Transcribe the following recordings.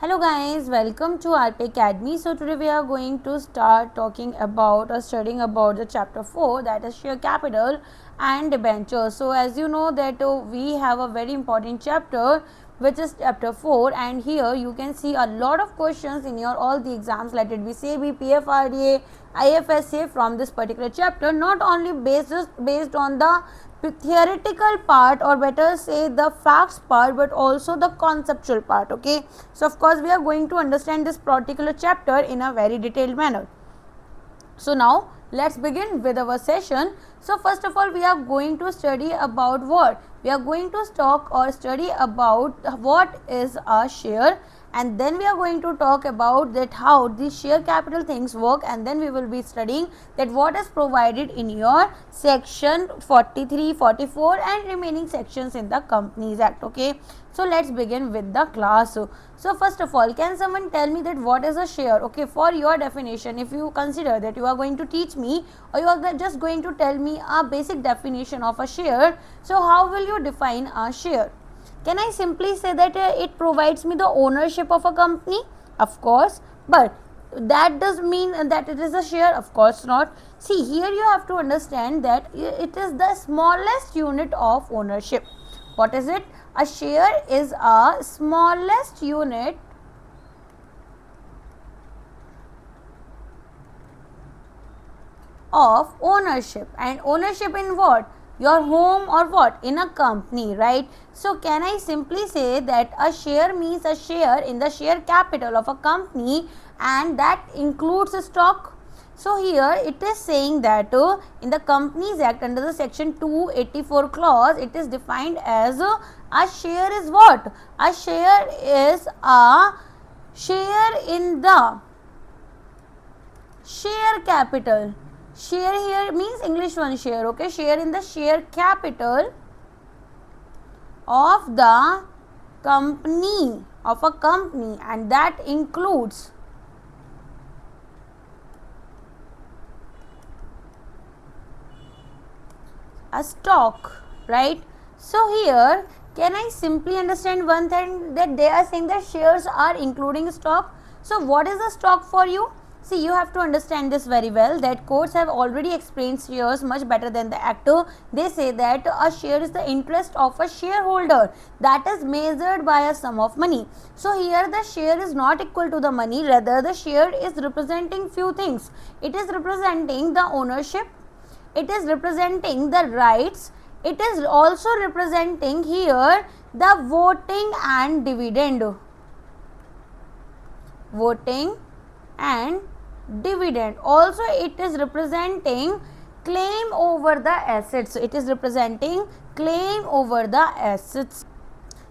Hello guys, welcome to RP Academy. So today we are going to start talking about or studying about the chapter 4, that is share capital and debentures. So as you know that we have a very important chapter which is chapter 4, and here you can see a lot of questions in your all the exams, let it be CB, PFRDA, IFSA from this particular chapter, not only based on the theoretical part, or better say the facts part, but also the conceptual part. Okay, so of course we are going to understand this particular chapter in a very detailed manner. So now let's begin with our session. So first of all we are going to study about what? We are going to talk or study about what is a share, and then we are going to talk about that how the share capital things work, and then we will be studying that what is provided in your section 43, 44 and remaining sections in the Companies Act. Okay, so let's begin with the class. So first of all, can someone tell me that what is a share? Okay, for your definition, if you consider that you are going to teach me or you are just going to tell me a basic definition of a share, so how will you define a share? Can I simply say that it provides me the ownership of a company? Of course, but that does mean that it is a share? Of course not. See, here you have to understand that it is the smallest unit of ownership. What is it? A share is a smallest unit of ownership. And ownership in what? Your home or what? In a company, right? So can I simply say that a share means a share in the share capital of a company, and that includes stock? So here it is saying that in the Companies Act under the section 284 clause, it is defined as a share is what? A share is a share in the share capital. Share here means English one share. Okay, share in the share capital of the company, of a company, and that includes a stock, right? So here can I simply understand one thing, that they are saying that shares are including stock. So what is the stock for you? See, you have to understand this very well, that courts have already explained shares much better than the actor. They say that a share is the interest of a shareholder that is measured by a sum of money. So here the share is not equal to the money, rather the share is representing few things. It is representing the ownership, it is representing the rights, it is also representing here the voting and dividend. Voting and dividend. Also it is representing claim over the assets. It is representing claim over the assets.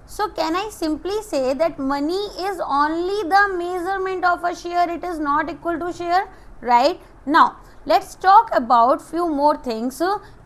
So can I simply say that money is only the measurement of a share, it is not equal to share, right? Now let's talk about few more things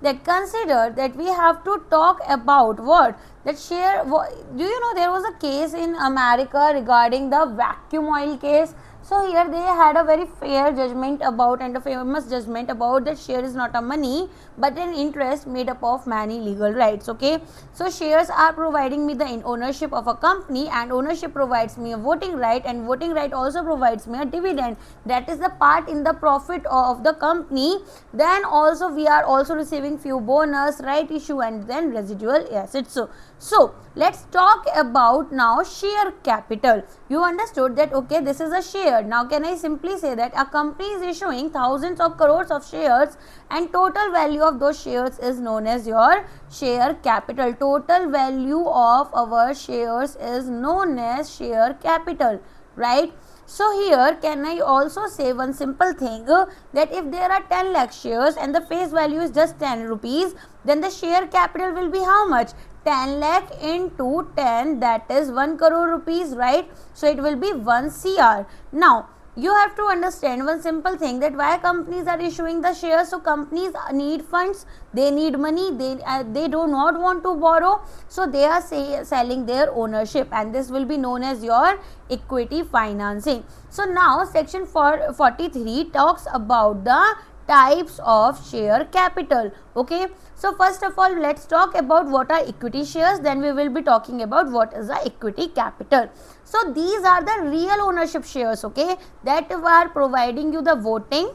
that consider that we have to talk about what? That share, do you know there was a case in America regarding the vacuum oil case? So here they had a very fair judgment about, and a famous judgment about, that share is not a money but an interest made up of many legal rights. Okay, so shares are providing me the ownership of a company, and ownership provides me a voting right, and voting right also provides me a dividend, that is the part in the profit of the company. Then also we are also receiving few bonus, right issue, and then residual assets. So let's talk about now share capital. You understood that okay, this is a share. Now can I simply say that a company is issuing thousands of crores of shares, and total value of those shares is known as your share capital. Total value of our shares is known as share capital, right? So here can I also say one simple thing, that if there are 10 lakh shares and the face value is just 10 rupees, then the share capital will be how much? 10 lakh into 10, that is 1 crore rupees, right? So it will be 1 CR. Now you have to understand one simple thing, that why companies are issuing the shares. So companies need funds, they need money, they do not want to borrow, so they are selling their ownership, and this will be known as your equity financing. So now section 43 talks about the types of share capital. Okay, so first of all, let's talk about what are equity shares, then we will be talking about what is the equity capital. So these are the real ownership shares, okay, that are providing you the voting,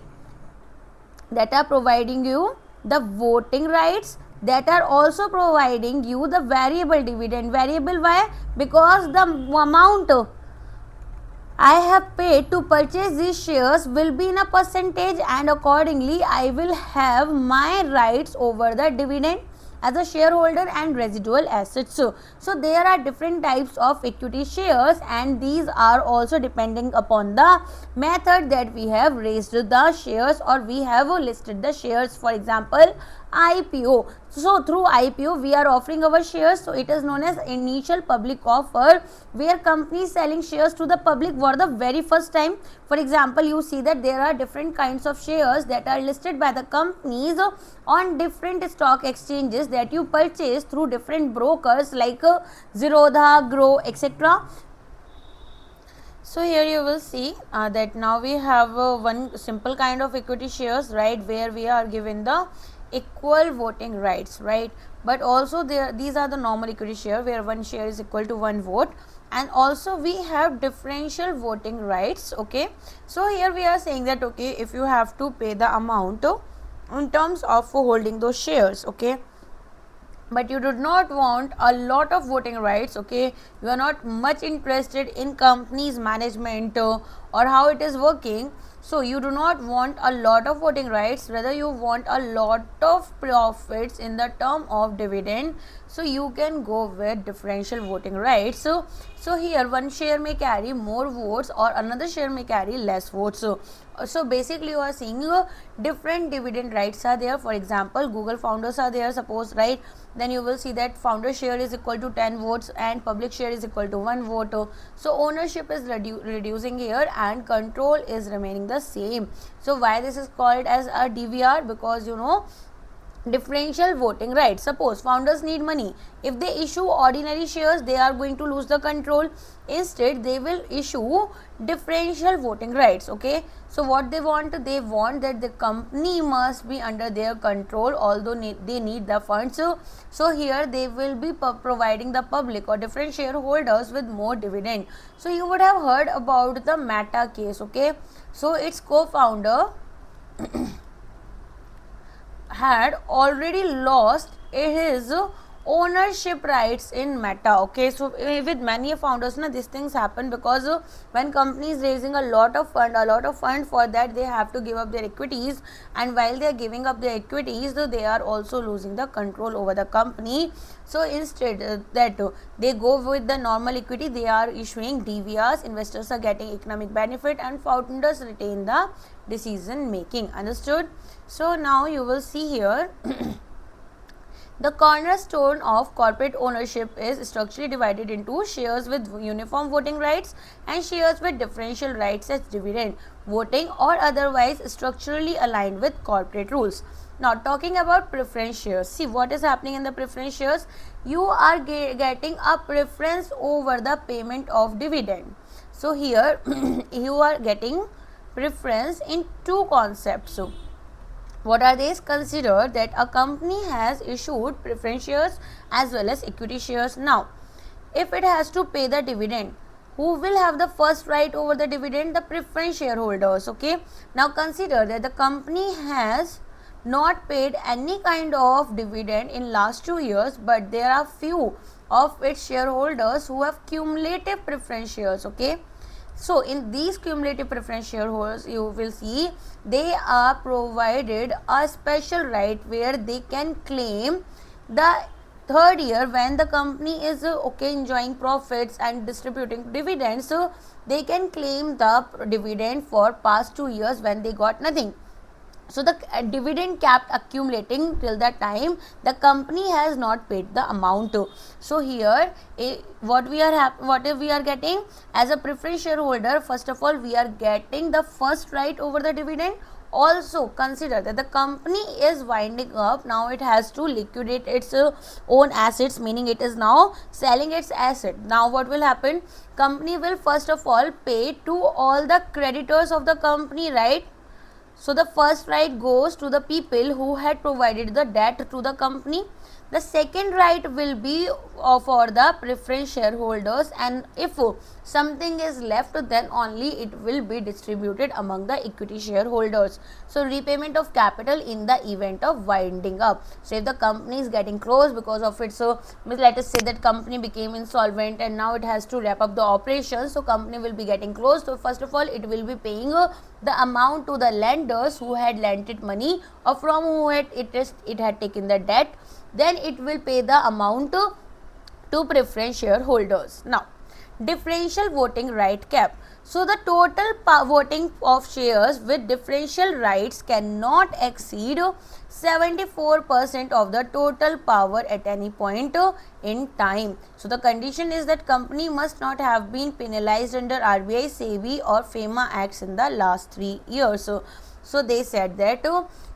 rights, that are also providing you the variable dividend. Variable, why? Because the amount I have paid to purchase these shares will be in a percentage, and accordingly I will have my rights over the dividend as a shareholder and residual assets. So there are different types of equity shares, and these are also depending upon the method that we have raised the shares or we have listed the shares. For example, IPO. So through IPO we are offering our shares, so it is known as initial public offer, where companies selling shares to the public for the very first time. For example, you see that there are different kinds of shares that are listed by the companies on different stock exchanges that you purchase through different brokers like Zerodha, Grow, etc. So here you will see that now we have one simple kind of equity shares, right, where we are given the equal voting rights, right, but also these are the normal equity share where one share is equal to one vote, and also we have differential voting rights. Okay, so here we are saying that, okay, if you have to pay the amount in terms of holding those shares, okay, but you do not want a lot of voting rights, okay, you are not much interested in company's management or how it is working, so you do not want a lot of voting rights, rather you want a lot of profits in the term of dividend, so you can go with differential voting rights. So here one share may carry more votes or another share may carry less votes. So basically you are seeing different dividend rights are there. For example, Google founders are there, suppose, right, then you will see that founder share is equal to 10 votes and public share is equal to 1 vote. So ownership is reducing here and control is remaining the same. So why this is called as a DVR? Because differential voting rights. Suppose founders need money, if they issue ordinary shares they are going to lose the control, instead they will issue differential voting rights. Okay, so what they want that the company must be under their control, although they need the funds. So here they will be providing the public or different shareholders with more dividend. So you would have heard about the Meta case. Okay, so its co-founder had already lost his ownership rights in Meta. Okay, so with many founders these things happen because when company is raising a lot of fund, for that they have to give up their equities, and while they are giving up their equities they are also losing the control over the company. So instead that they go with the normal equity, they are issuing DVRs, investors are getting economic benefit and founders retain the decision making. Understood? So now you will see here the cornerstone of corporate ownership is structurally divided into shares with uniform voting rights and shares with differential rights as dividend, voting or otherwise structurally aligned with corporate rules. Now talking about preference shares, see what is happening in the preference shares. You are getting a preference over the payment of dividend. So here you are getting preference in two concepts. So what are these? Consider that a company has issued preference shares as well as equity shares. Now, if it has to pay the dividend, who will have the first right over the dividend? The preference shareholders. Okay. Now, consider that the company has not paid any kind of dividend in last 2 years, but there are few of its shareholders who have cumulative preference shares. Okay. So in these cumulative preference shareholders, you will see they are provided a special right where they can claim the third year when the company is enjoying profits and distributing dividends. So they can claim the dividend for past 2 years when they got nothing. So the dividend kept accumulating till that time the company has not paid the amount. So here what we are getting as a preference shareholder, first of all we are getting the first right over the dividend. Also consider that the company is winding up, now it has to liquidate its own assets, meaning it is now selling its asset. Now what will happen? Company will first of all pay to all the creditors of the company, right? So the first right goes to the people who had provided the debt to the company. The second right will be for the preference shareholders, and if something is left, then only it will be distributed among the equity shareholders. So repayment of capital in the event of winding up. So if the company is getting closed because of it, so let us say that company became insolvent and now it has to wrap up the operations, so company will be getting closed. So first of all, it will be paying the amount to the lenders who had lent it money, or from who it had taken the debt. Then it will pay the amount to preference shareholders. Now, differential voting right cap. So the total voting of shares with differential rights cannot exceed 74% of the total power at any point in time. So the condition is that company must not have been penalized under RBI, SEBI or FEMA acts in the last 3 years. So they said that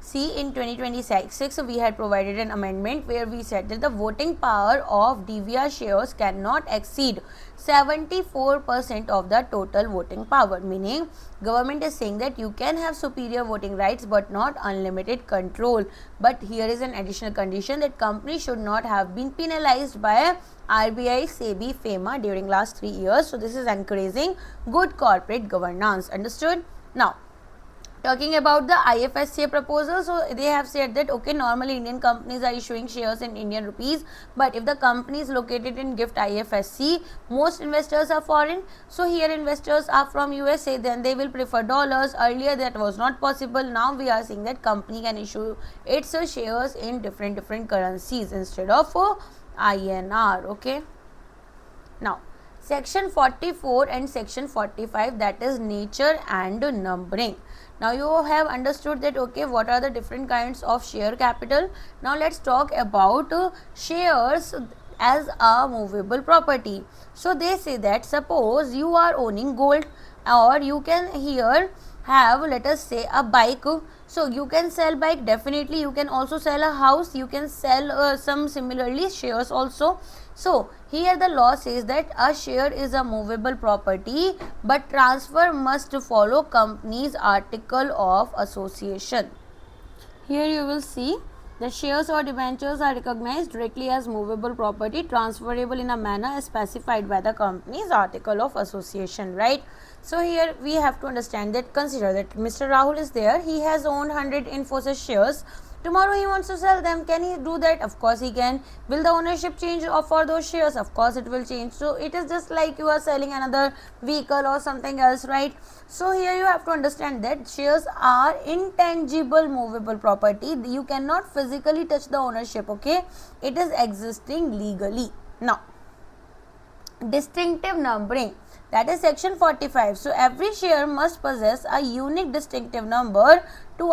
see, in 2026 we had provided an amendment where we said that the voting power of DVR shares cannot exceed 74% of the total voting power, meaning government is saying that you can have superior voting rights but not unlimited control. But here is an additional condition that company should not have been penalized by RBI, SEBI, FEMA during last 3 years. So this is encouraging good corporate governance. Understood? Now, talking about the IFSC proposal, so they have said that okay, normally Indian companies are issuing shares in Indian rupees, but if the company is located in GIFT IFSC, most investors are foreign. So here investors are from USA, then they will prefer dollars. Earlier that was not possible. Now we are seeing that company can issue its shares in different currencies instead of INR. Okay. Now, section 44 and section 45, that is nature and numbering. Now you have understood that okay, what are the different kinds of share capital. Now let's talk about shares as a movable property. So they say that suppose you are owning gold, or you can here have, let us say, a bike. So you can sell bike, definitely you can also sell a house, you can sell some similarly shares also. So here the law says that a share is a movable property, but transfer must follow company's article of association. Here you will see the shares or debentures are recognized directly as movable property, transferable in a manner specified by the company's article of association, right? So here we have to understand that, consider that Mr. Rahul is there, he has owned 100 Infosys shares. Tomorrow he wants to sell them. Can he do that? Of course he can. Will the ownership change for those shares? Of course it will change. So it is just like you are selling another vehicle or something else, right? So here you have to understand that shares are intangible movable property. You cannot physically touch the ownership, okay? It is existing legally. Now, distinctive numbering, that is section 45. So every share must possess a unique distinctive number to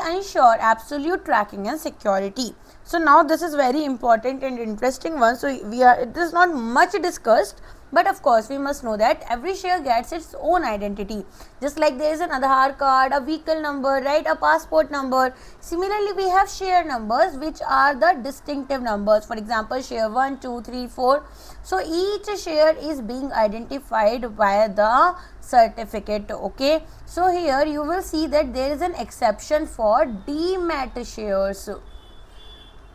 ensure absolute tracking and security. So now this is very important and interesting one. So it is not much discussed, but of course we must know that every share gets its own identity. Just like there is an Aadhaar card, a vehicle number, right, a passport number. Similarly, we have share numbers which are the distinctive numbers. For example, share 1, 2, 3, 4. So each share is being identified by the certificate. Okay. So here you will see that there is an exception for demat shares.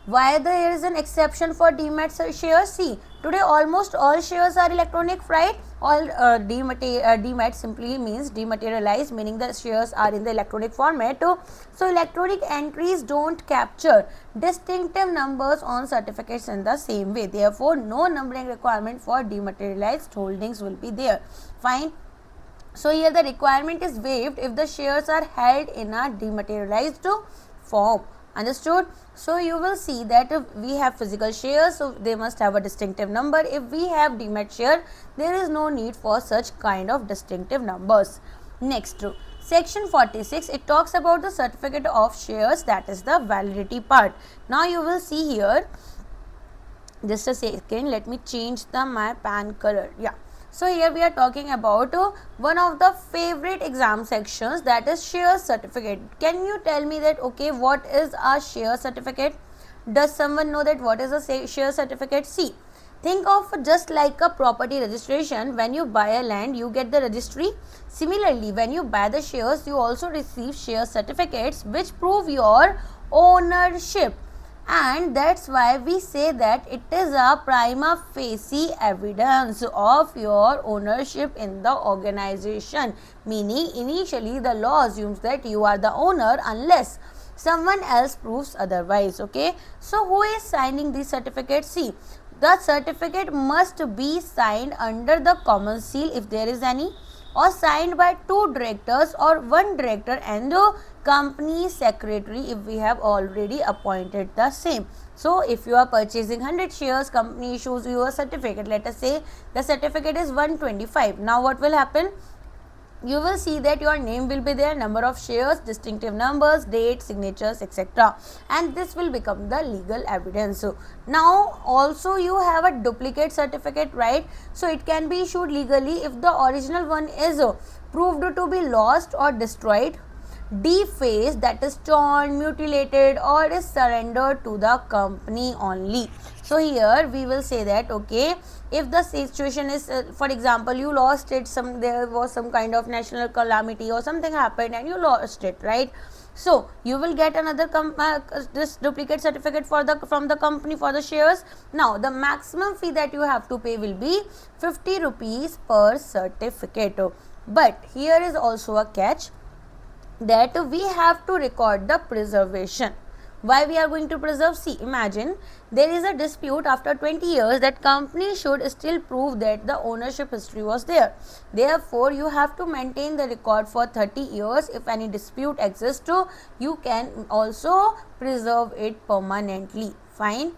Why there is an exception for demat shares? See, today almost all shares are electronic, right? All demat simply means dematerialized, meaning the shares are in the electronic format. So electronic entries don't capture distinctive numbers on certificates in the same way. Therefore, no numbering requirement for dematerialized holdings will be there. Fine. So here the requirement is waived if the shares are held in a dematerialized form. Understood? So you will see that if we have physical shares, so they must have a distinctive number. If we have demat share, there is no need for such kind of distinctive numbers. Next, section 46, it talks about the certificate of shares, that is the validity part. Now you will see here, just a second, let me change my pan color. Yeah. So here we are talking about one of the favorite exam sections, that is share certificate. Can you tell me that okay, what is a share certificate? Does someone know that what is a share certificate? See, Think of just like a property registration. When you buy a land, you get the registry. Similarly, when you buy the shares, you also receive share certificates which prove your ownership. And that's why we say that it is a prima facie evidence of your ownership in the organization. Meaning, initially the law assumes that you are the owner unless someone else proves otherwise. Okay, so who is signing these certificates? See, the certificate must be signed under the common seal if there is any, or signed by 2 directors or 1 director and the company secretary if we have already appointed the same. So if you are purchasing 100 shares, company issues you a certificate. Let us say the certificate is 125. Now what will happen? You will see that your name will be there, number of shares, distinctive numbers, date, signatures, etc. And this will become the legal evidence. So now also you have a duplicate certificate, right? So it can be issued legally if the original one is proved to be lost or destroyed, defaced, that is torn, mutilated, or is surrendered to the company only. So here we will say that, okay, if the situation is for example you lost it, there was some kind of national calamity or something happened and you lost it, right? So you will get another this duplicate certificate from the company for the shares. Now the maximum fee that you have to pay will be 50 rupees per certificate. But here is also a catch, that we have to record the preservation. Why we are going to preserve? See, imagine there is a dispute after 20 years, that company should still prove that the ownership history was there. Therefore, you have to maintain the record for 30 years. If any dispute exists, you can also preserve it permanently. Fine.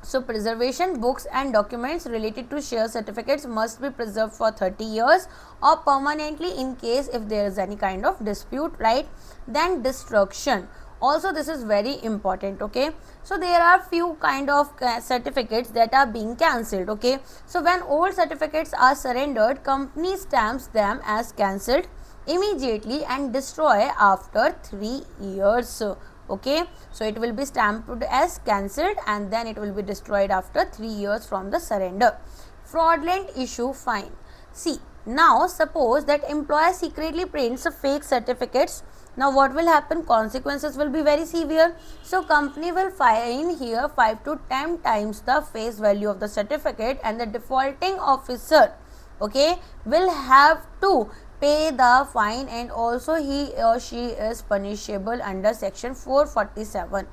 So preservation, books and documents related to share certificates must be preserved for 30 years or permanently in case if there is any kind of dispute, right? Then destruction. Also this is very important, okay? So there are few kind of certificates that are being cancelled, okay? So when old certificates are surrendered, company stamps them as cancelled immediately and destroy after 3 years. Okay, so it will be stamped as cancelled and then it will be destroyed after 3 years from the surrender. Fraudulent issue fine. See, now suppose that employer secretly prints fake certificates. Now what will happen? Consequences will be very severe. So company will fine here 5 to 10 times the face value of the certificate, and the defaulting officer, okay, will have to pay the fine, and also he or she is punishable under section 447.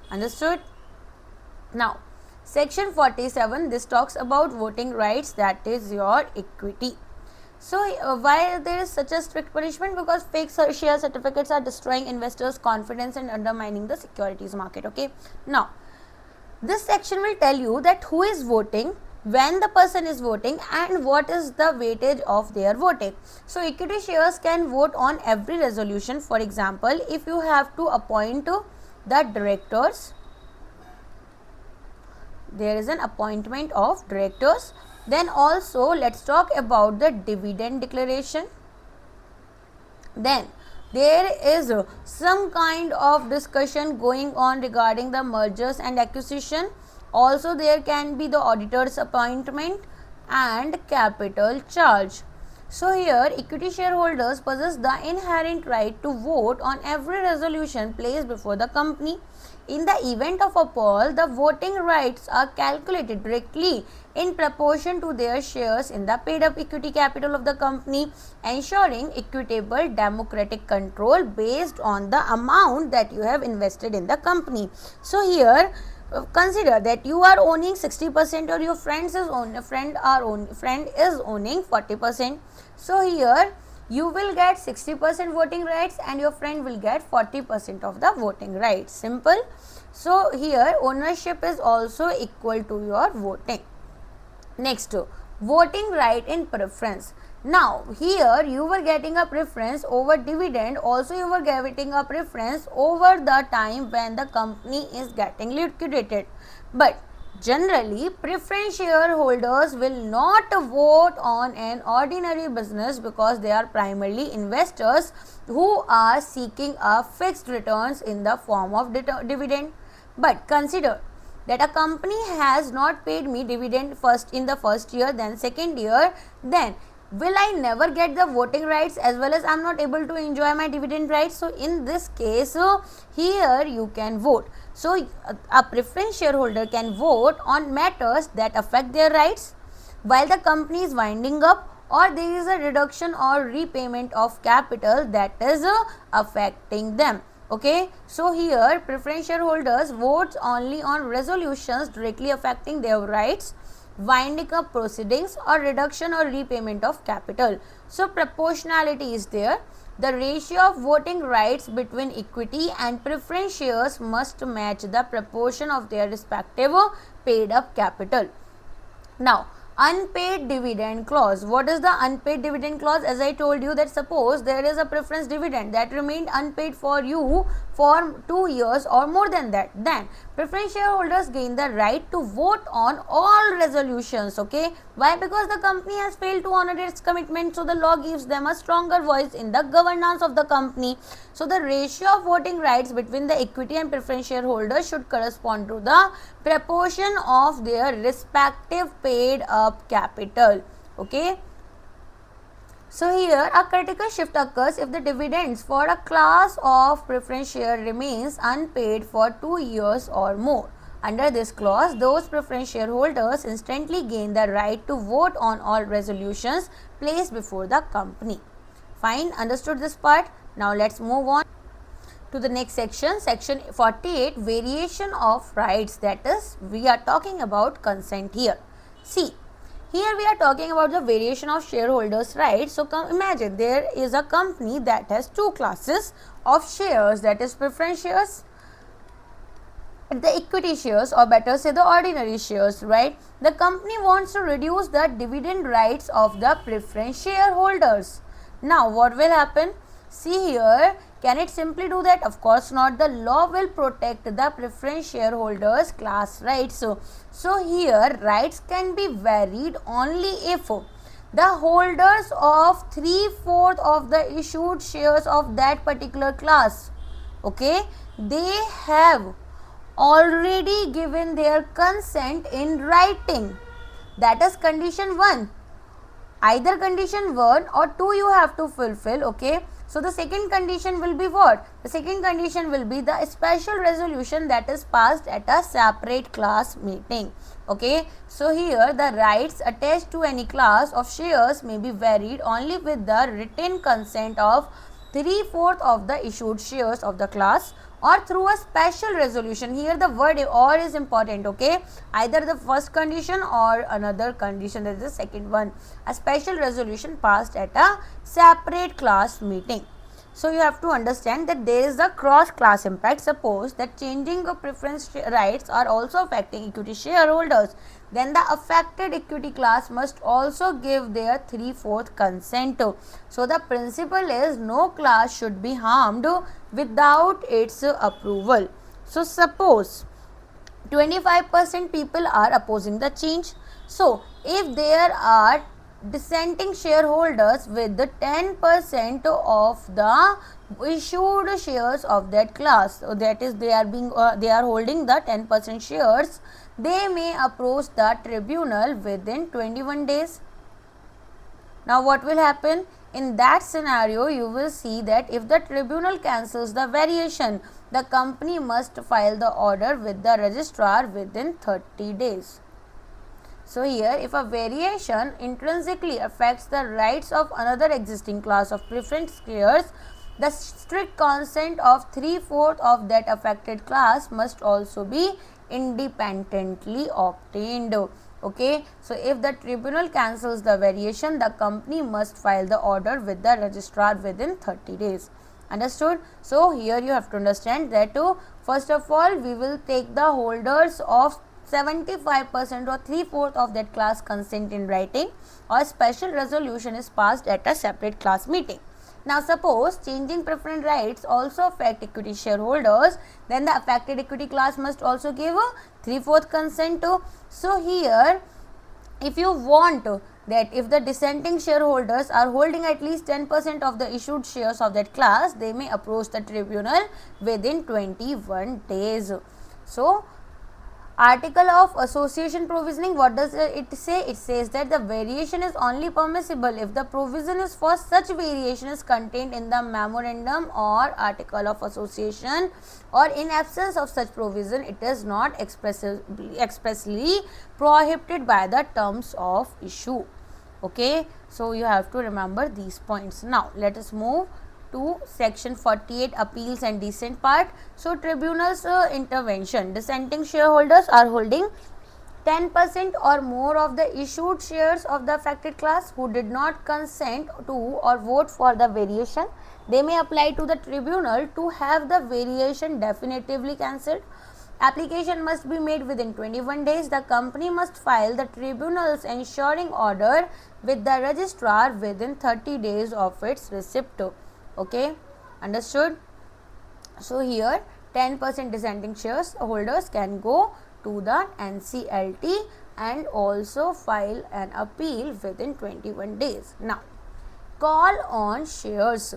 Understood? Now section 47, this talks about voting rights, that is your equity. So why there is such a strict punishment? Because fake share certificates are destroying investors' confidence and undermining the securities market. Okay, now this section will tell you that who is voting, when the person is voting, and what is the weightage of their voting. So equity shares can vote on every resolution. For example, if you have to appoint the directors, there is an appointment of directors. Then also let's talk about the dividend declaration. Then there is some kind of discussion going on regarding the mergers and acquisition. Also there can be the auditor's appointment and capital charge. So here equity shareholders possess the inherent right to vote on every resolution placed before the company. In the event of a poll, the voting rights are calculated directly in proportion to their shares in the paid up equity capital of the company, ensuring equitable democratic control based on the amount that you have invested in the company. So here consider that you are owning 60% or your friend is owning 40%. So here you will get 60% voting rights and your friend will get 40% of the voting rights. Simple. So here ownership is also equal to your voting. Next, voting right in preference. Now here you were getting a preference over dividend, also you were getting a preference over the time when the company is getting liquidated. But generally, preference shareholders will not vote on an ordinary business because they are primarily investors who are seeking a fixed returns in the form of dividend. But consider that a company has not paid me dividend first in the first year, then second year, then will I never get the voting rights as well as I am not able to enjoy my dividend rights. So in this case, here you can vote. So a preference shareholder can vote on matters that affect their rights while the company is winding up, or there is a reduction or repayment of capital that is affecting them. Okay, so here preference shareholders vote only on resolutions directly affecting their rights, winding up proceedings, or reduction or repayment of capital. So proportionality is there. The ratio of voting rights between equity and preference shares must match the proportion of their respective paid up capital. Now, unpaid dividend clause. What is the unpaid dividend clause? As I told you, that suppose there is a preference dividend that remained unpaid for you for 2 years or more than that, then preference shareholders gain the right to vote on all resolutions. Okay, why? Because the company has failed to honor its commitment, so the law gives them a stronger voice in the governance of the company. So the ratio of voting rights between the equity and preference shareholders should correspond to the proportion of their respective paid up capital. Okay, so here a critical shift occurs if the dividends for a class of preference share remains unpaid for 2 years or more. Under this clause, those preference shareholders instantly gain the right to vote on all resolutions placed before the company. Fine, understood this part? Now let's move on to the next section, section 48, variation of rights. That is, we are talking about consent here. See, here we are talking about the variation of shareholders' rights. So imagine there is a company that has two classes of shares, that is preference shares, the equity shares, or better say the ordinary shares, right? The company wants to reduce the dividend rights of the preference shareholders. Now what will happen? See here, can it simply do that? Of course not. The law will protect the preference shareholders class rights. So here rights can be varied only if the holders of 3/4 of the issued shares of that particular class, okay, they have already given their consent in writing. That is condition 1. Either condition 1 or 2 you have to fulfill. Okay, so the second condition will be what? The second condition will be the special resolution that is passed at a separate class meeting. Okay, so here the rights attached to any class of shares may be varied only with the written consent of 3/4 of the issued shares of the class, or through a special resolution. Here the word or is important. Okay, either the first condition or another condition, that is the second one, a special resolution passed at a separate class meeting. So you have to understand that there is a cross class impact. Suppose that changing of preference rights are also affecting equity shareholders, then the affected equity class must also give their 3/4 consent. So the principle is no class should be harmed without its approval. So suppose 25% people are opposing the change. So if there are dissenting shareholders with the 10% of the issued shares of that class, so that is they are holding the 10% shares, they may approach the tribunal within 21 days. Now what will happen? In that scenario, you will see that if the tribunal cancels the variation, the company must file the order with the registrar within 30 days. So here, if a variation intrinsically affects the rights of another existing class of preference shares, the strict consent of 3/4 of that affected class must also be independently obtained. Okay, so if the tribunal cancels the variation, the company must file the order with the registrar within 30 days. Understood? So here you have to understand that first of all, we will take the holders of 75% or 3/4 of that class consent in writing, or special resolution is passed at a separate class meeting. Now suppose changing preference rights also affect equity shareholders, then the affected equity class must also give a 3/4 consent to. So here, if you want that if the dissenting shareholders are holding at least 10% of the issued shares of that class, they may approach the tribunal within 21 days. So Article of association provisioning, what does it say? It says that the variation is only permissible if the provision is for such variation is contained in the memorandum or article of association, or in absence of such provision it is not expressly prohibited by the terms of issue. Okay, so you have to remember these points. Now let us move to section 48, appeals and dissent part. So tribunal's intervention. Dissenting shareholders are holding 10% or more of the issued shares of the affected class who did not consent to or vote for the variation. They may apply to the tribunal to have the variation definitively cancelled. Application must be made within 21 days. The company must file the tribunal's ensuring order with the registrar within 30 days of its receipt. Okay, understood? So here 10% dissenting shareholders can go to the NCLT and also file an appeal within 21 days. Now, call on shares.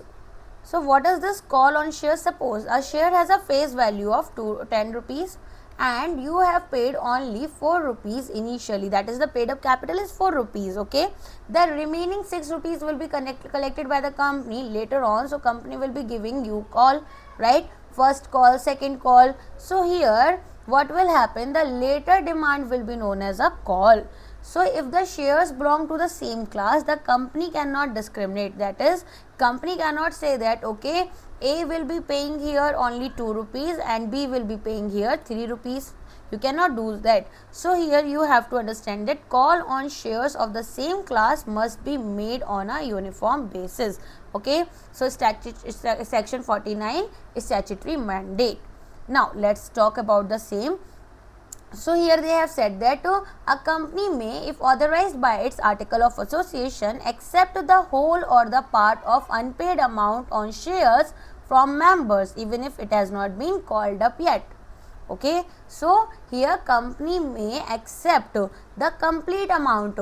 So what is this call on shares? Suppose a share has a face value of 10 rupees and you have paid only 4 rupees initially, that is the paid up capital is 4 rupees. Okay, the remaining 6 rupees will be collected by the company later on. So company will be giving you call, right? First call, second call. So here what will happen, the later demand will be known as a call. So if the shares belong to the same class, the company cannot discriminate, that is company cannot say that okay, A will be paying here only 2 rupees and B will be paying here 3 rupees. You cannot do that. So here you have to understand that call on shares of the same class must be made on a uniform basis. Okay, so section 49 is statutory mandate. Now let's talk about the same. So here they have said that a company may, if authorized by its article of association, accept the whole or the part of unpaid amount on shares from members even if it has not been called up yet. Okay, so here company may accept the complete amount,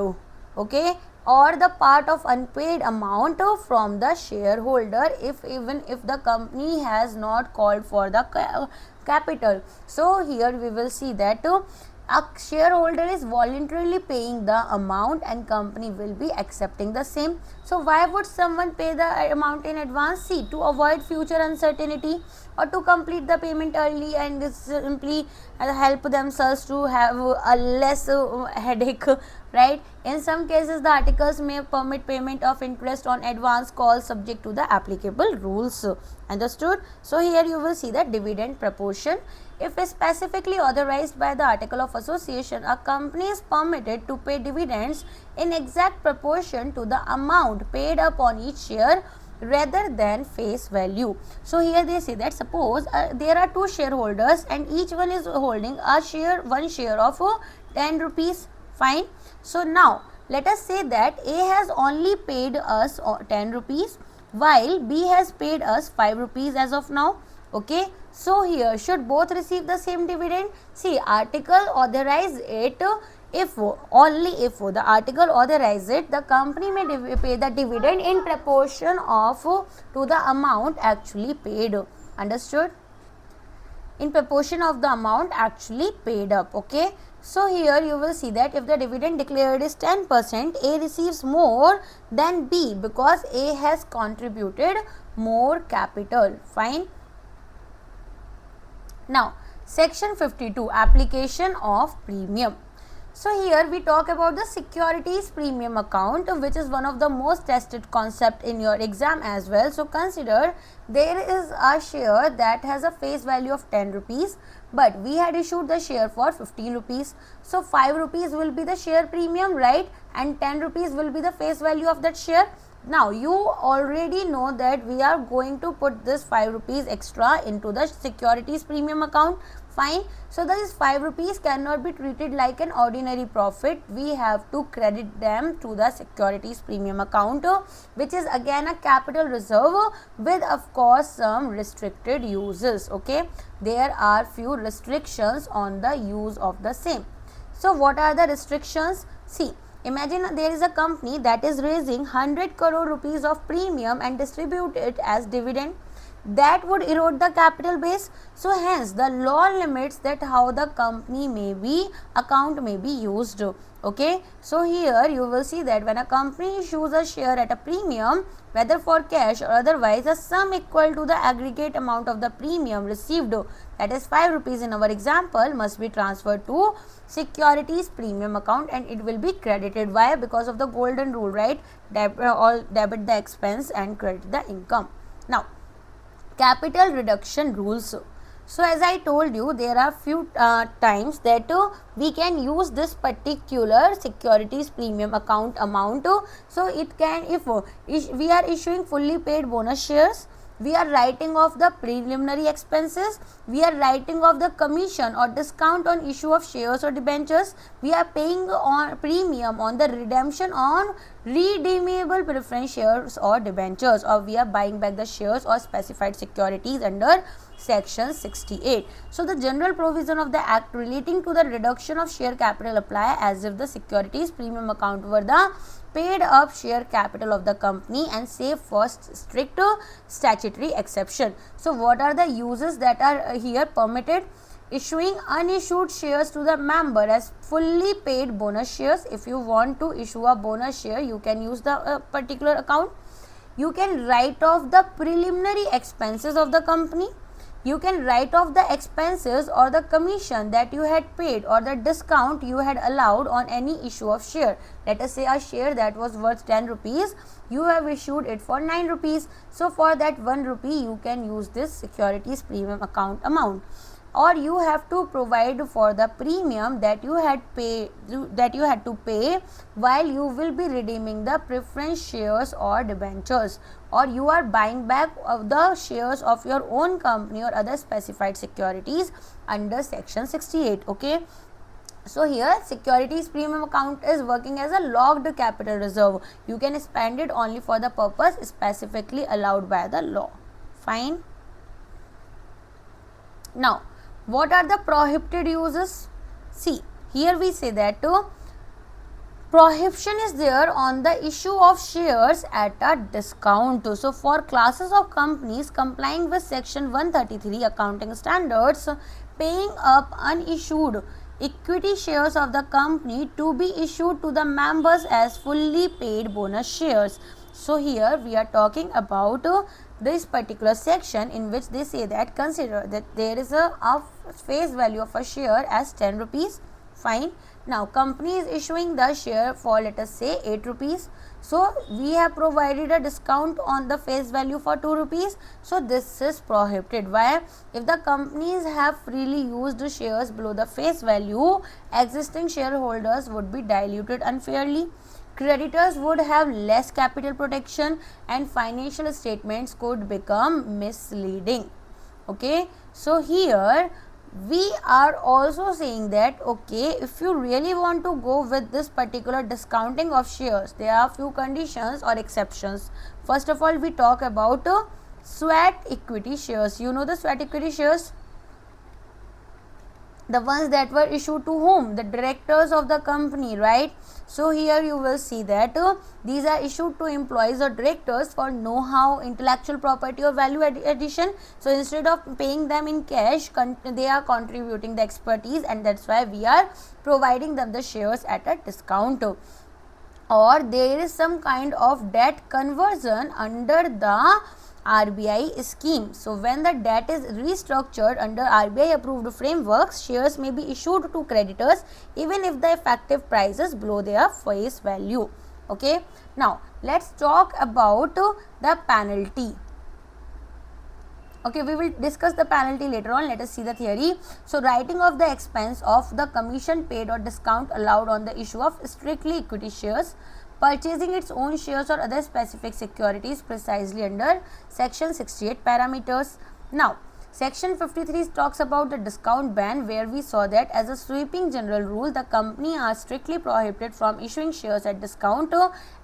okay, or the part of unpaid amount from the shareholder even if the company has not called for the capital. So here we will see that a shareholder is voluntarily paying the amount and company will be accepting the same. So why would someone pay the amount in advance? See, to avoid future uncertainty or to complete the payment early and simply help themselves to have a less headache, right? In some cases the articles may permit payment of interest on advance calls subject to the applicable rules. Understood? So here you will see the dividend proportion. If specifically authorized by the article of association, a company is permitted to pay dividends in exact proportion to the amount paid up on each share rather than face value. So here they say that suppose there are 2 shareholders and each one is holding one share of 10 rupees. Fine. So now let us say that A has only paid us 10 rupees while B has paid us 5 rupees as of now. Okay, so here should both receive the same dividend? See, article authorize it if only if the article authorize it, the company may pay the dividend in proportion of to the amount actually paid. Understood? In proportion of the amount actually paid up. Okay, so here you will see that if the dividend declared is 10%, A receives more than B because A has contributed more capital. Fine. Now section 52, application of premium. So here we talk about the securities premium account, which is one of the most tested concept in your exam as well. So consider there is a share that has a face value of 10 rupees, but we had issued the share for 15 rupees. So 5 rupees will be the share premium, right? And 10 rupees will be the face value of that share. Now you already know that we are going to put this 5 rupees extra into the securities premium account. Fine. So this 5 rupees cannot be treated like an ordinary profit. We have to credit them to the securities premium account, which is again a capital reserve with of course some restricted uses. Okay, there are few restrictions on the use of the same. So what are the restrictions? See, imagine there is a company that is raising 100 crore rupees of premium and distribute it as dividend. that would erode the capital base. So hence the law limits that how the company may be account may be used. Okay, so here you will see that when a company issues a share at a premium, whether for cash or otherwise, a sum equal to the aggregate amount of the premium received, that is 5 rupees in our example, must be transferred to securities premium account and it will be credited. Why? Because of the golden rule, right? Debit the expense and credit the income. Now, capital reduction rules. So as I told you, there are few times that we can use this particular securities premium account amount. So it can, if we are issuing fully paid bonus shares, we are writing off the preliminary expenses, we are writing off the commission or discount on issue of shares or debentures, we are paying on premium on the redemption on redeemable preference shares or debentures, or we are buying back the shares or specified securities under section 68. So the general provision of the act relating to the reduction of share capital apply as if the securities premium account were the paid up share capital of the company and save for strict statutory exception. So what are the uses that are here permitted? Issuing unissued shares to the member as fully paid bonus shares. If you want to issue a bonus share, you can use the particular account. You can write off the preliminary expenses of the company. You can write off the expenses or the commission that you had paid or the discount you had allowed on any issue of share. Let us say a share that was worth 10 rupees, you have issued it for 9 rupees. So for that 1 rupee, you can use this securities premium account amount. Or you have to provide for the premium that you had to pay while you will be redeeming the preference shares or debentures, or you are buying back of the shares of your own company or other specified securities under section 68. Okay, so here securities premium account is working as a locked capital reserve. You can spend it only for the purpose specifically allowed by the law. Fine. Now, what are the prohibited uses? See, here we say that prohibition is there on the issue of shares at a discount. So for classes of companies complying with section 133 accounting standards, paying up unissued equity shares of the company to be issued to the members as fully paid bonus shares. So here we are talking about this particular section in which they say that consider that there is a face value of a share as 10 rupees. Fine. Now company is issuing the share for, let us say, 8 rupees. So we have provided a discount on the face value for 2 rupees. So this is prohibited. Why? If the companies have freely used shares below the face value, existing shareholders would be diluted unfairly. Creditors would have less capital protection and financial statements could become misleading. Okay, so here we are also saying that, okay, if you really want to go with this particular discounting of shares, there are few conditions or exceptions. First of all, we talk about sweat equity shares. You know the sweat equity shares? The ones that were issued to whom? The directors of the company, right? So here you will see that these are issued to employees or directors for know-how, intellectual property or value addition. So instead of paying them in cash, they are contributing the expertise, and that's why we are providing them the shares at a discount. Or there is some kind of debt conversion under the RBI scheme. So when the debt is restructured under RBI approved frameworks, shares may be issued to creditors even if the effective price is below their face value. Okay, now let's talk about the penalty. Okay, we will discuss the penalty later on. Let us see the theory. So writing off the expense of the commission paid or discount allowed on the issue of strictly equity shares, purchasing its own shares or other specific securities precisely under section 68 parameters. Now, section 53 talks about the discount ban, where we saw that as a sweeping general rule, the company are strictly prohibited from issuing shares at discount.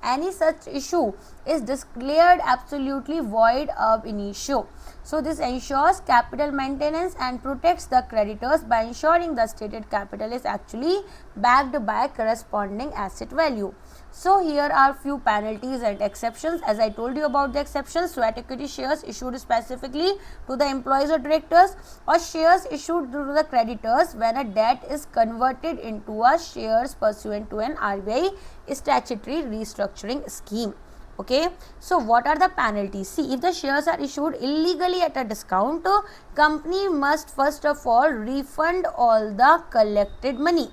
Any such issue is declared absolutely void ab initio. So this ensures capital maintenance and protects the creditors by ensuring the stated capital is actually backed by corresponding asset value. So here are few penalties and exceptions. As I told you about the exceptions, sweat equity shares issued specifically to the employees or directors, or shares issued to the creditors when a debt is converted into a shares pursuant to an RBI statutory restructuring scheme. Okay, so what are the penalties? See, if the shares are issued illegally at a discount, company must first of all refund all the collected money.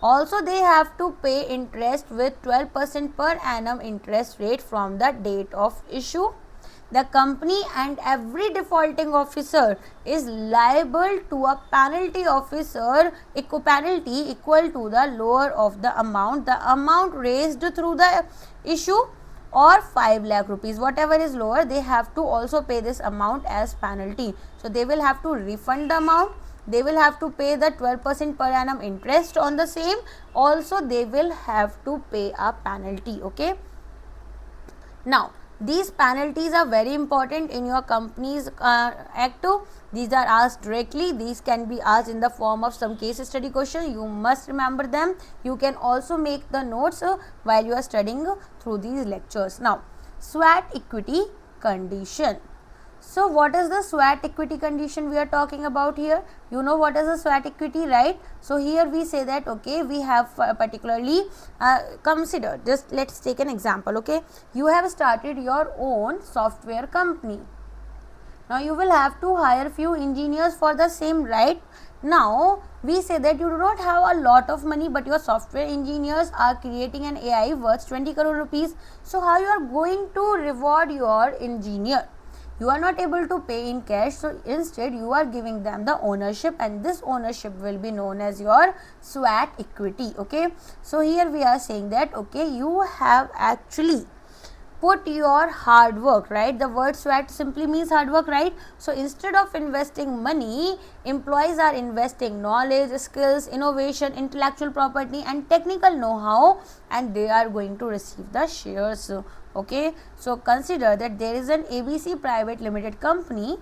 Also, they have to pay interest with 12% per annum interest rate from the date of issue. The company and every defaulting officer is liable to a penalty equal to the lower of the amount raised through the issue, or 5 lakh rupees. Whatever is lower, they have to also pay this amount as penalty. So they will have to refund the amount. They will have to pay the 12% per annum interest on the same. Also, they will have to pay a penalty. Okay. Now, these penalties are very important in your company's act. These are asked directly. These can be asked in the form of some case study question. You must remember them. You can also make the notes while you are studying through these lectures. Now, SWAT equity condition. So, what is the SWAT equity condition we are talking about here? You know what is the SWAT equity, right? So, here we say that, okay, we have particularly consider, just let's take an example, okay. You have started your own software company. Now, you will have to hire few engineers for the same, right? Now, we say that you do not have a lot of money, but your software engineers are creating an AI worth 20 crore rupees. So, how you are going to reward your engineer? You are not able to pay in cash, so instead you are giving them the ownership, and this ownership will be known as your SWAT equity. Okay, so here we are saying that, okay, you have actually put your hard work, right? The word SWAT simply means hard work, right? So instead of investing money, employees are investing knowledge, skills, innovation, intellectual property and technical know-how, and they are going to receive the shares. Okay, so consider that there is an ABC private limited company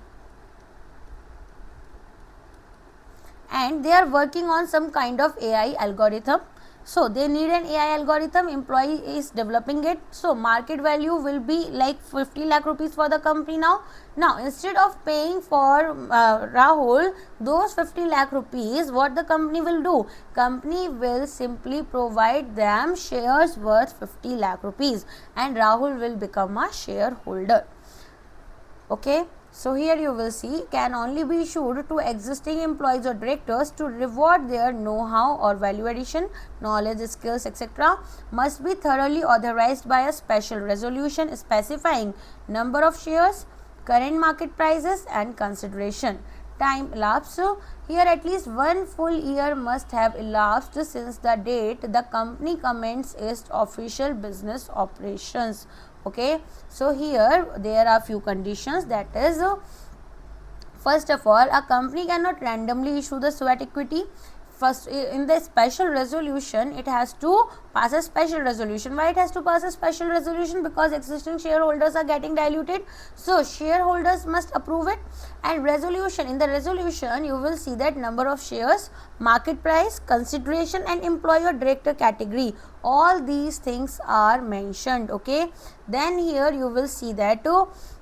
and they are working on some kind of AI algorithm. So they need an AI algorithm, employee is developing it. So market value will be like 50 lakh rupees for the company now. Now instead of paying for Rahul those 50 lakh rupees, what the company will do? Company will simply provide them shares worth 50 lakh rupees and Rahul will become a shareholder. Okay. So here you will see can only be issued to existing employees or directors to reward their know-how or value addition, knowledge, skills, etc. must be thoroughly authorized by a special resolution specifying number of shares, current market prices and consideration. Time elapsed. So here at least 1 full year must have elapsed since the date the company commenced its official business operations. Okay, so here there are few conditions, that is, first of all, a company cannot randomly issue the SWAT equity. First, in the special resolution, it has to pass a special resolution. Why it has to pass a special resolution? Because existing shareholders are getting diluted. So, shareholders must approve it. And resolution, in the resolution, you will see that number of shares, market price, consideration and employee or director category. All these things are mentioned. Okay. Then here you will see that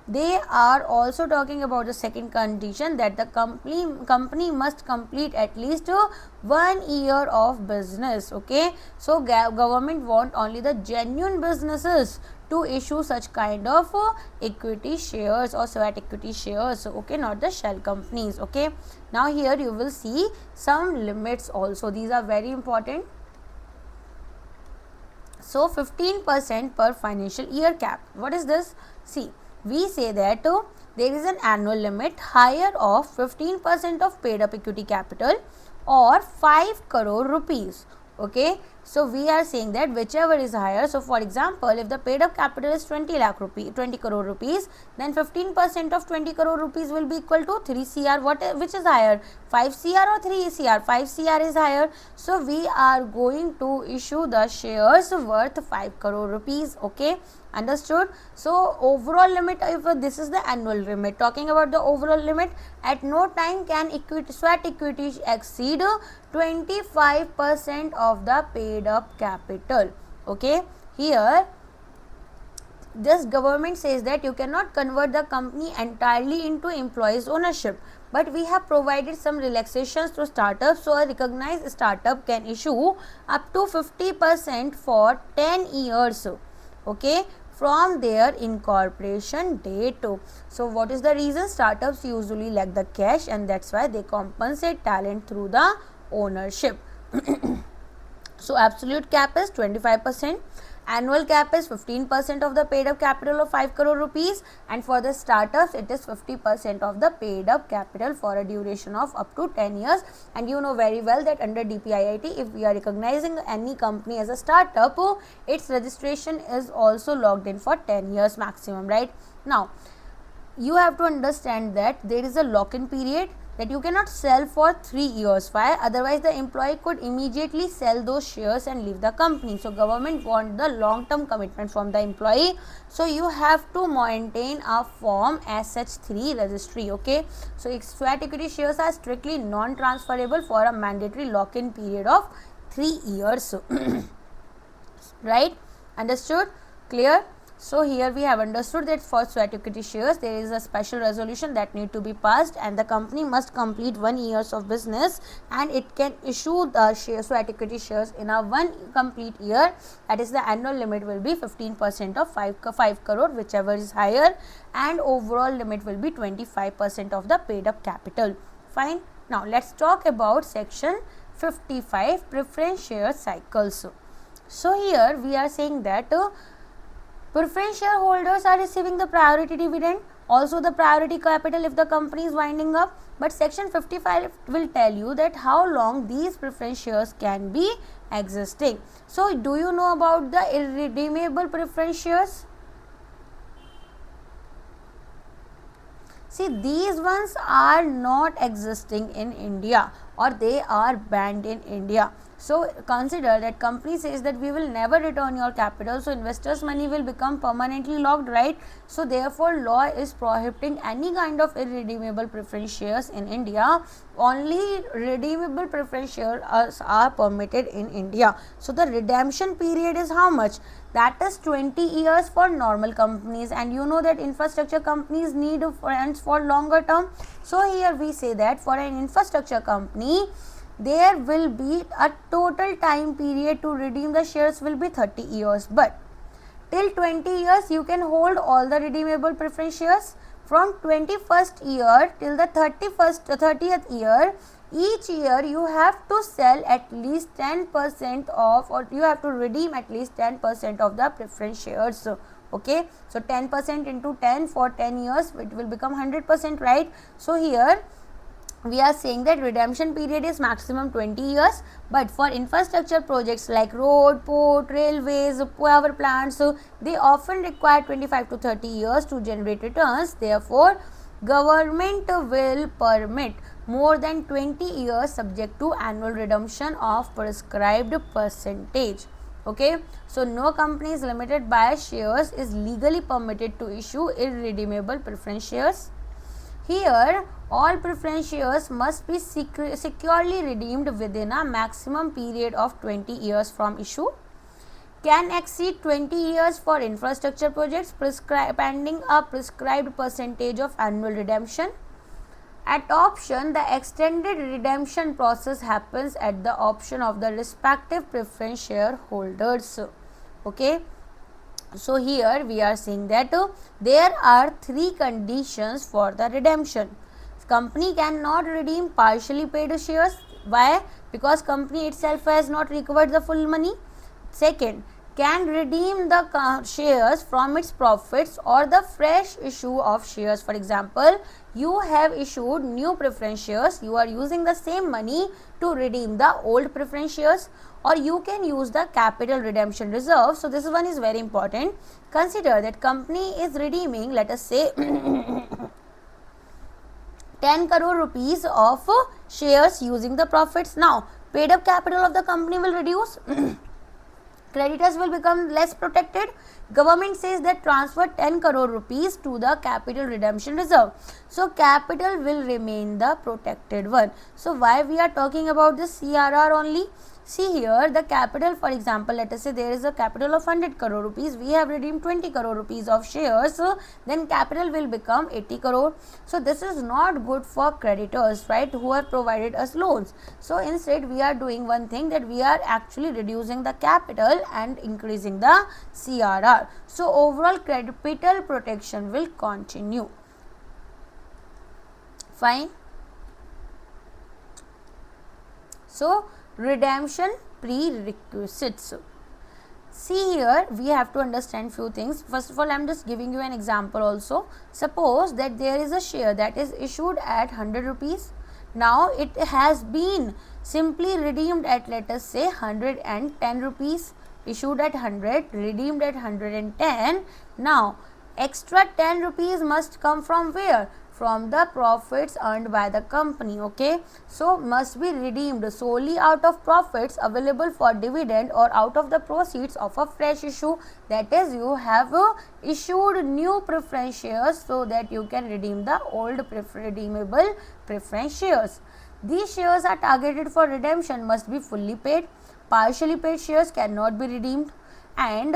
they are also talking about the second condition, that the company must complete at least 1 year of business. Okay, so government want only the genuine businesses to issue such kind of equity shares or SWAT equity shares. Okay, not the shell companies. Okay, now here you will see some limits also. These are very important. So 15% per financial year cap. What is this? See, we say that there is an annual limit higher of 15% of paid up equity capital or 5 crore rupees. Okay, so we are saying that whichever is higher. So for example, if the paid up capital is 20 crore rupees, then 15% of 20 crore rupees will be equal to 3 cr. Which is higher, 5 cr or 3 cr? 5 cr is higher. So we are going to issue the shares worth 5 crore rupees. Okay, understood? So overall limit, if this is the annual limit, talking about the overall limit, at no time can SWAT equity exceed 25% of the paid up capital. Okay, here this government says that you cannot convert the company entirely into employees ownership, but we have provided some relaxations to startups. So a recognized startup can issue up to 50% for 10 years, okay, from their incorporation date. So what is the reason? Startups usually lack the cash, and that's why they compensate talent through the ownership. So absolute cap is 25%. Annual cap is 15% of the paid up capital of 5 crore rupees, and for the startups it is 50% of the paid up capital for a duration of up to 10 years. And you know very well that under DPIIT, if we are recognizing any company as a startup, its registration is also logged in for 10 years maximum, right? Now you have to understand that there is a lock-in period, that you cannot sell for 3 years. Why? Otherwise the employee could immediately sell those shares and leave the company. So government want the long term commitment from the employee, so you have to maintain a form SH3 registry, okay. So sweat equity shares are strictly non transferable for a mandatory lock-in period of 3 years. Right? Understood? Clear? So here we have understood that for sweat equity shares there is a special resolution that need to be passed, and the company must complete 1 year of business and it can issue the sweat equity shares in a 1 complete year. That is, the annual limit will be 15% of 5 crore, whichever is higher, and overall limit will be 25% of the paid up capital. Fine. Now let's talk about section 55, preference share cycles. So here we are saying that preference shareholders are receiving the priority dividend, also the priority capital if the company is winding up. But section 55 will tell you that how long these preference shares can be existing. So do you know about the irredeemable preference shares? See, these ones are not existing in India, or they are banned in India. So consider that company says that we will never return your capital, so investors' money will become permanently locked, right? So therefore law is prohibiting any kind of irredeemable preference shares in India. Only redeemable preference shares are permitted in India. So the redemption period is how much? That is 20 years for normal companies, and you know that infrastructure companies need funds for longer term. So here we say that for an infrastructure company there will be a total time period to redeem the shares will be 30 years, but till 20 years you can hold all the redeemable preference shares. From 21st year till the 30th year, each year you have to sell at least 10% of, or you have to redeem at least 10% of the preference shares. Okay, so 10% into 10 for 10 years, it will become 100%, right? So here we are saying that redemption period is maximum 20 years, but for infrastructure projects like road, port, railways, power plants, they often require 25 to 30 years to generate returns. Therefore government will permit more than 20 years subject to annual redemption of prescribed percentage. Okay, so no companies limited by shares is legally permitted to issue irredeemable preference shares. Here all preference shares must be securely redeemed within a maximum period of 20 years from issue. Can exceed 20 years for infrastructure projects pending a prescribed percentage of annual redemption. At option, the extended redemption process happens at the option of the respective preference shareholders. Okay. So here we are saying that there are 3 conditions for the redemption. Company cannot redeem partially paid shares. Why? Because company itself has not recovered the full money. Second, can redeem the shares from its profits or the fresh issue of shares. For example, you have issued new preference shares, you are using the same money to redeem the old preference shares, or you can use the capital redemption reserve. So this one is very important. Consider that company is redeeming, let us say 10 crore rupees of shares using the profits. Now paid up capital of the company will reduce. Creditors will become less protected. Government says that transfer 10 crore rupees to the capital redemption reserve. So capital will remain the protected one. So why we are talking about this CRR only? See here, the capital, for example, let us say there is a capital of 100 crore rupees. We have redeemed 20 crore rupees of shares. So then capital will become 80 crore. So this is not good for creditors, right, who have provided us loans. So instead we are doing one thing, that we are actually reducing the capital and increasing the CRR. So overall capital protection will continue. Fine. So redemption prerequisites. See here, we have to understand few things. First of all, I am just giving you an example also. Suppose that there is a share that is issued at 100 rupees. Now it has been simply redeemed at, let us say, 110 rupees. Issued at 100, redeemed at 110. Now extra 10 rupees must come from where? From the profits earned by the company. Okay, so must be redeemed solely out of profits available for dividend or out of the proceeds of a fresh issue. That is, you have issued new preference shares so that you can redeem the old redeemable preference shares. These shares are targeted for redemption, must be fully paid. Partially paid shares cannot be redeemed, and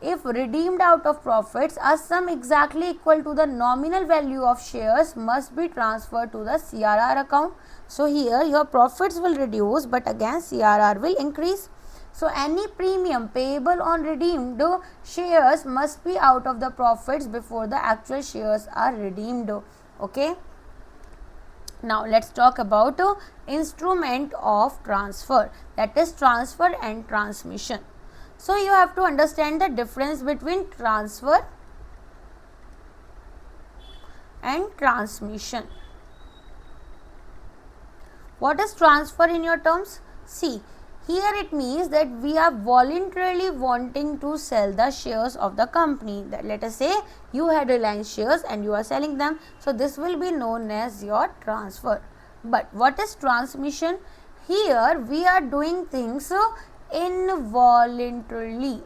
if redeemed out of profits, a sum exactly equal to the nominal value of shares must be transferred to the CRR account. So here your profits will reduce, but again CRR will increase. So any premium payable on redeemed shares must be out of the profits before the actual shares are redeemed. Okay. Now let's talk about instrument of transfer, that is transfer and transmission. So you have to understand the difference between transfer and transmission. What is transfer in your terms? See, here it means that we are voluntarily wanting to sell the shares of the company. That, let us say you had Reliance shares and you are selling them. So this will be known as your transfer. But what is transmission? Here we are doing things involuntarily.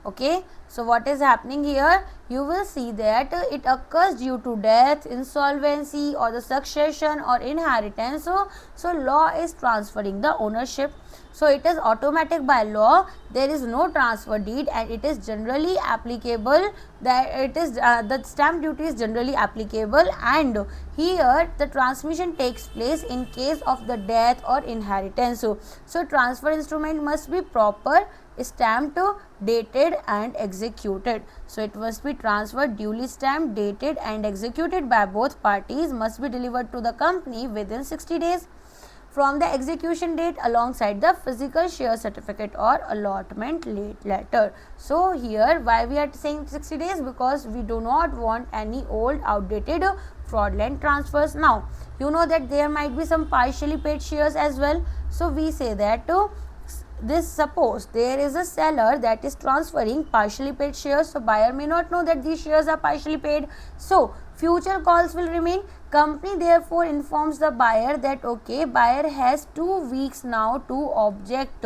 Okay, so what is happening here? You will see that it occurs due to death, insolvency, or the succession or inheritance. So law is transferring the ownership. So it is automatic by law. There is no transfer deed, and it is generally applicable. That it is the stamp duty is generally applicable, and here the transmission takes place in case of the death or inheritance. So transfer instrument must be proper, stamped, dated and executed. So it must be transferred, duly stamped, dated and executed by both parties, must be delivered to the company within 60 days from the execution date alongside the physical share certificate or allotment letter. So here why we are saying 60 days? Because we do not want any old outdated fraudulent transfers. Now you know that there might be some partially paid shares as well. So we say that this, suppose there is a seller that is transferring partially paid shares, so buyer may not know that these shares are partially paid. So future calls will remain. Company therefore informs the buyer that okay, buyer has 2 weeks now to object.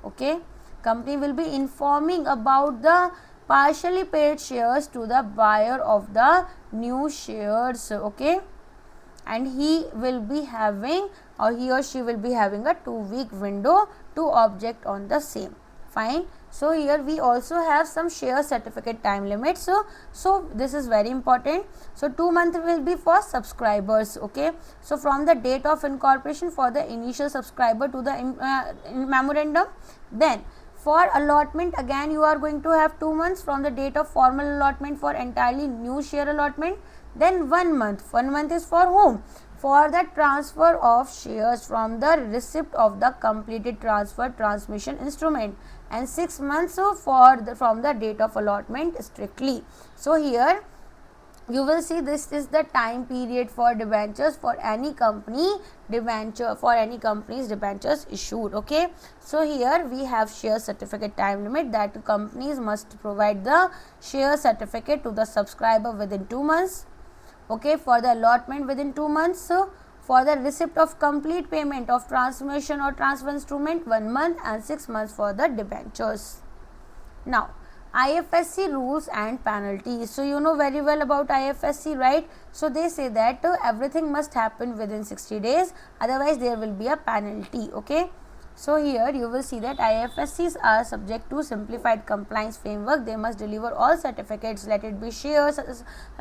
Okay, company will be informing about the partially paid shares to the buyer of the new shares. Okay, and he will be having, or he or she will be having, a 2-week window to object on the same. Fine. So here we also have some share certificate time limits. So this is very important. So 2 months will be for subscribers. Okay. So from the date of incorporation for the initial subscriber to the memorandum. Then for allotment, again you are going to have 2 months from the date of formal allotment for entirely new share allotment. Then 1 month. 1 month is for whom? For the transfer of shares from the receipt of the completed transfer transmission instrument, and 6 months from the date of allotment strictly. So here you will see this is the time period for debentures for any company debentures issued. Okay, so here we have share certificate time limit, that companies must provide the share certificate to the subscriber within 2 months. Okay, for the allotment within 2 months. So For the receipt of complete payment of transmission or transfer instrument, 1 month, and 6 months for the debentures. Now, IFSC rules and penalties. So, you know very well about IFSC, right? So, they say that everything must happen within 60 days, otherwise there will be a penalty, okay? So, here you will see that IFSCs are subject to simplified compliance framework. They must deliver all certificates, let it be shares,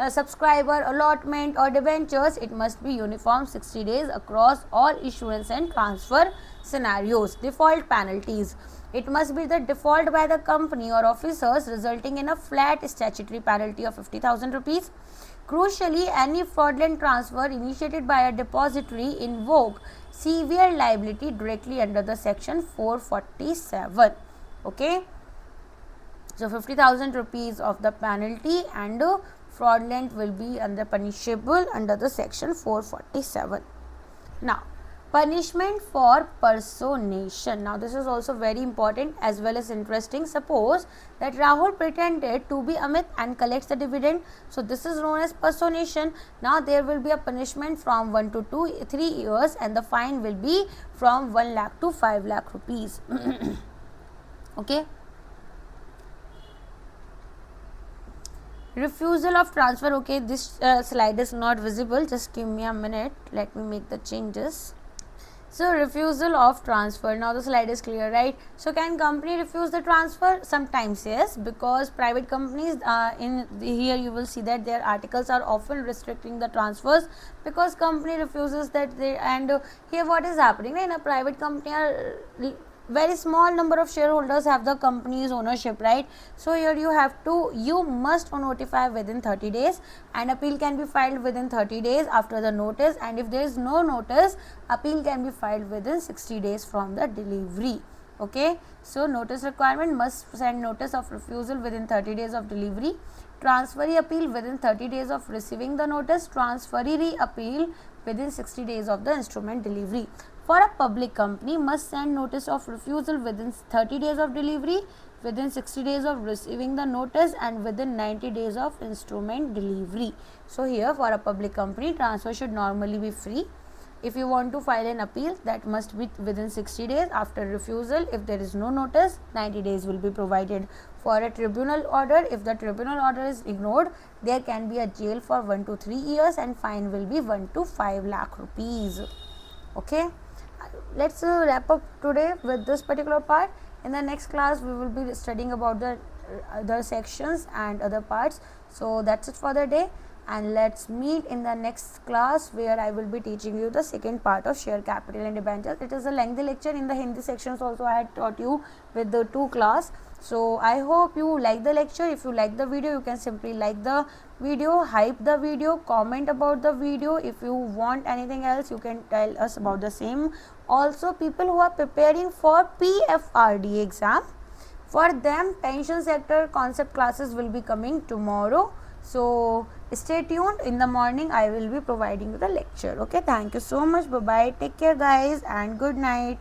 subscriber, allotment or debentures. It must be uniform 60 days across all issuance and transfer scenarios. Default penalties. It must be the default by the company or officers, resulting in a flat statutory penalty of 50,000 rupees. Crucially, any fraudulent transfer initiated by a depository invoke severe liability directly under the section 447. Okay. So, 50,000 rupees of the penalty, and fraudulent will be under punishable under the section 447. Now, punishment for personation. Now, this is also very important as well as interesting. Suppose that Rahul pretended to be Amit and collects the dividend. So, this is known as personation. Now, there will be a punishment from 1 to 3 years, and the fine will be from 1 lakh to 5 lakh rupees. Okay. Refusal of transfer. Okay, this slide is not visible. Just give me a minute. Let me make the changes. So, refusal of transfer. Now, the slide is clear, right? So, can company refuse the transfer? Sometimes yes, because private companies here you will see that their articles are often restricting the transfers, because company refuses that here what is happening, in a private company very small number of shareholders have the company's ownership, right? So, here you must notify within 30 days, and appeal can be filed within 30 days after the notice, and if there is no notice, appeal can be filed within 60 days from the delivery. Okay. So, notice requirement: must send notice of refusal within 30 days of delivery. Transferee appeal within 30 days of receiving the notice. Transferee appeal within 60 days of the instrument delivery. For a public company, must send notice of refusal within 30 days of delivery, within 60 days of receiving the notice, and within 90 days of instrument delivery. So, here for a public company, transfer should normally be free. If you want to file an appeal, that must be within 60 days after refusal. If there is no notice, 90 days will be provided. For a tribunal order, if the tribunal order is ignored, there can be a jail for 1 to 3 years, and fine will be 1 to 5 lakh rupees. Okay. Let's wrap up today with this particular part. In the next class, we will be studying about the other sections and other parts. So, that's it for the day, and let's meet in the next class, where I will be teaching you the second part of share capital and debentures. It is a lengthy lecture. In the Hindi sections also I had taught you with the 2 class. So, I hope you like the lecture. If you like the video, you can simply like the video, hype the video, comment about the video. If you want anything else, you can tell us about the same. Also, people who are preparing for PFRD exam, for them pension sector concept classes will be coming tomorrow. So, stay tuned. In the morning, I will be providing you the lecture. Okay, thank you so much. Bye bye. Take care, guys, and good night.